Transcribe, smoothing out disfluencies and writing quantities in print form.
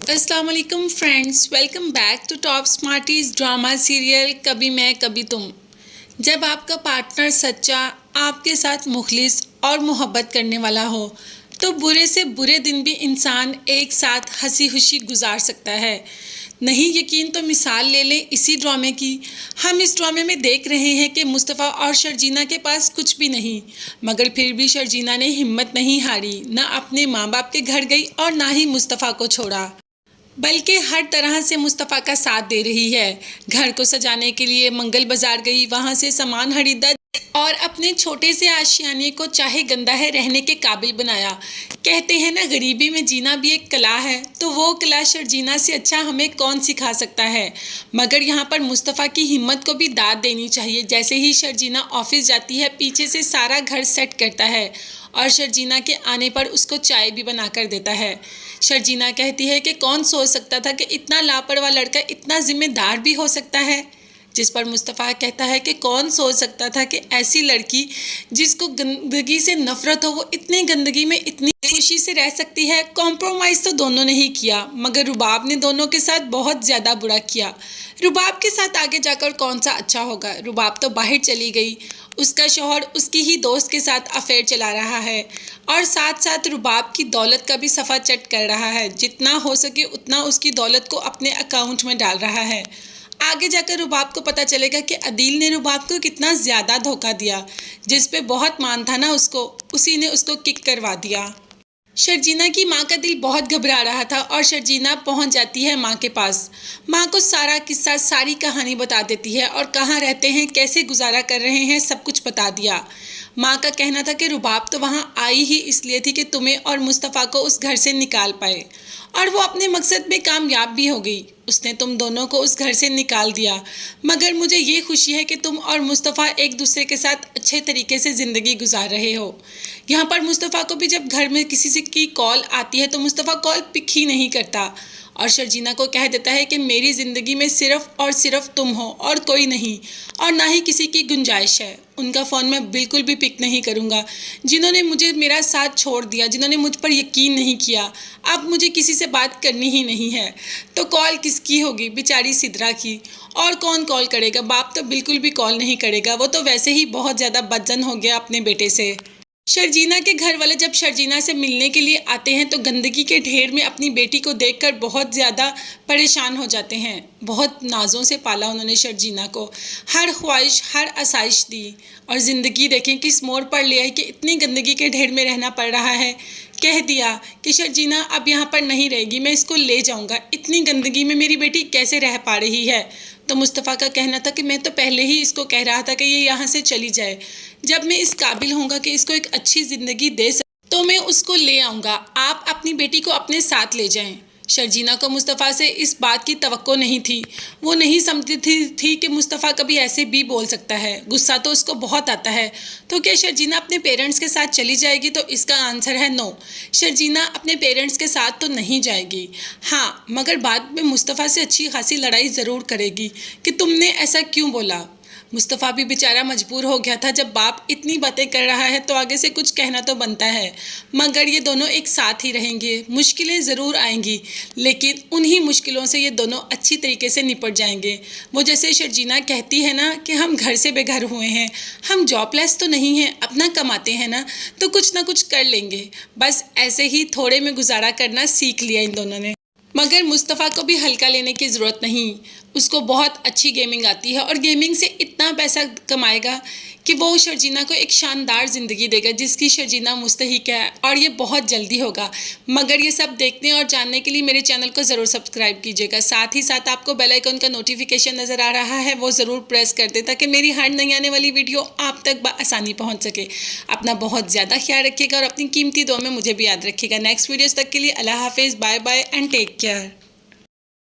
अस्सलाम वालेकुम friends, welcome back to Top Smarties drama serial कभी मैं कभी तुम। जब आपका पार्टनर सच्चा, आपके साथ मुखलिस और मोहब्बत करने वाला हो तो बुरे से बुरे दिन भी इंसान एक साथ हंसी खुशी गुजार सकता है। नहीं यकीन तो मिसाल ले लें इसी ड्रामे की। हम इस ड्रामे में देख रहे हैं कि मुस्तफ़ा और शर्जीना के पास कुछ भी नहीं, मगर फिर भी शर्जीना ने हिम्मत नहीं हारी, ना अपने माँ बाप के घर गई और ना ही मुस्तफ़ा को छोड़ा, बल्कि हर तरह से मुस्तफ़ा का साथ दे रही है। घर को सजाने के लिए मंगल बाजार गई, वहां से सामान खरीदा और अपने छोटे से आशियाने को चाहे गंदा है रहने के काबिल बनाया। कहते हैं ना, गरीबी में जीना भी एक कला है, तो वो कला शर्जीना से अच्छा हमें कौन सिखा सकता है। मगर यहाँ पर मुस्तफ़ा की हिम्मत को भी दाद देनी चाहिए। जैसे ही शर्जीना ऑफिस जाती है, पीछे से सारा घर सेट करता है और शर्जीना के आने पर उसको चाय भी बना कर देता है। शर्जीना कहती है कि कौन सोच सकता था कि इतना लापरवाह लड़का इतना जिम्मेदार भी हो सकता है। जिस पर मुस्तफ़ा कहता है कि कौन सोच सकता था कि ऐसी लड़की जिसको गंदगी से नफरत हो, वो इतनी गंदगी में इतनी खुशी से रह सकती है। कॉम्प्रोमाइज़ तो दोनों ने ही किया, मगर रुबाब ने दोनों के साथ बहुत ज़्यादा बुरा किया। रुबाब के साथ आगे जाकर कौन सा अच्छा होगा। रुबाब तो बाहर चली गई, उसका शौहर उसकी ही दोस्त के साथ अफेयर चला रहा है और साथ साथ रुबाब की दौलत का भी सफ़ा चट कर रहा है। जितना हो सके उतना उसकी दौलत को अपने अकाउंट में डाल रहा है। आगे जाकर रुबाब को पता चलेगा कि अदील ने रुबाब को कितना ज़्यादा धोखा दिया। जिस पे बहुत मान था ना उसको, उसी ने उसको किक करवा दिया। शर्जीना की माँ का दिल बहुत घबरा रहा था और शर्जीना पहुंच जाती है माँ के पास। माँ को सारा किस्सा, सारी कहानी बता देती है और कहाँ रहते हैं, कैसे गुजारा कर रहे हैं, सब कुछ बता दिया। माँ का कहना था कि रुबाब तो वहाँ आई ही इसलिए थी कि तुम्हें और मुस्तफ़ा को उस घर से निकाल पाए, और वो अपने मकसद में कामयाब भी हो गई। उसने तुम दोनों को उस घर से निकाल दिया, मगर मुझे ये खुशी है कि तुम और मुस्तफ़ा एक दूसरे के साथ अच्छे तरीके से ज़िंदगी गुजार रहे हो। यहाँ पर मुस्तफ़ा को भी जब घर में किसी से की कॉल आती है तो मुस्तफ़ा कॉल पिक ही नहीं करता और शर्जीना को कह देता है कि मेरी ज़िंदगी में सिर्फ़ और सिर्फ तुम हो और कोई नहीं, और ना ही किसी की गुंजाइश है। उनका फ़ोन मैं बिल्कुल भी पिक नहीं करूँगा। जिन्होंने मुझे मेरा साथ छोड़ दिया, जिन्होंने मुझ पर यकीन नहीं किया, अब मुझे किसी से बात करनी ही नहीं है। तो कॉल किसकी होगी? बेचारी सिद्रा की। और कौन कॉल करेगा? बाप तो बिल्कुल भी कॉल नहीं करेगा, वो तो वैसे ही बहुत ज़्यादा बदजन हो गया अपने बेटे से। शर्जीना के घर वाले जब शर्जीना से मिलने के लिए आते हैं तो गंदगी के ढेर में अपनी बेटी को देखकर बहुत ज़्यादा परेशान हो जाते हैं। बहुत नाज़ों से पाला उन्होंने शर्जीना को, हर ख्वाहिश, हर आसाइश दी, और ज़िंदगी देखें किस मोड़ पर ले आई कि इतनी गंदगी के ढेर में रहना पड़ रहा है। कह दिया कि शर्जीना अब यहाँ पर नहीं रहेगी, मैं इसको ले जाऊँगा। इतनी गंदगी में मेरी बेटी कैसे रह पा रही है? तो मुस्तफ़ा का कहना था कि मैं तो पहले ही इसको कह रहा था कि ये यहाँ से चली जाए। जब मैं इस काबिल होऊंगा कि इसको एक अच्छी ज़िंदगी दे सक तो मैं उसको ले आऊँगा। आप अपनी बेटी को अपने साथ ले जाएं। शर्जीना को मुस्तफ़ा से इस बात की तवक्को नहीं थी। वो नहीं समझती थी कि मुस्तफ़ा कभी ऐसे भी बोल सकता है। गुस्सा तो उसको बहुत आता है। तो क्या शर्जीना अपने पेरेंट्स के साथ चली जाएगी? तो इसका आंसर है नो। शर्जीना अपने पेरेंट्स के साथ तो नहीं जाएगी। हाँ, मगर बाद में मुस्तफ़ा से अच्छी खासी लड़ाई ज़रूर करेगी कि तुमने ऐसा क्यों बोला। मुस्तफ़ा भी बेचारा मजबूर हो गया था। जब बाप इतनी बातें कर रहा है तो आगे से कुछ कहना तो बनता है। मगर ये दोनों एक साथ ही रहेंगे। मुश्किलें ज़रूर आएंगी, लेकिन उन्हीं मुश्किलों से ये दोनों अच्छी तरीके से निपट जाएंगे। वो जैसे शर्जीना कहती है ना कि हम घर से बेघर हुए हैं, हम जॉबलेस तो नहीं हैं, अपना कमाते हैं ना, तो कुछ ना कुछ कर लेंगे। बस ऐसे ही थोड़े में गुजारा करना सीख लिया इन दोनों ने। मगर मुस्तफ़ा को भी हल्का लेने की ज़रूरत नहीं। उसको बहुत अच्छी गेमिंग आती है और गेमिंग से इतना पैसा कमाएगा कि वो शर्जीना को एक शानदार ज़िंदगी देगा जिसकी शर्जीना मुस्तहिक है, और ये बहुत जल्दी होगा। मगर ये सब देखने और जानने के लिए मेरे चैनल को ज़रूर सब्सक्राइब कीजिएगा। साथ ही साथ आपको बेल आइकन का नोटिफिकेशन नज़र आ रहा है, वो ज़रूर प्रेस कर दें ताकि मेरी हर नई आने वाली वीडियो आप तक बआसानी पहुँच सके। अपना बहुत ज़्यादा ख्याल रखिएगा और अपनी कीमती दुआ में मुझे भी याद रखिएगा। नेक्स्ट वीडियोज़ तक के लिए अल्लाह हाफिज़, bye bye and take care.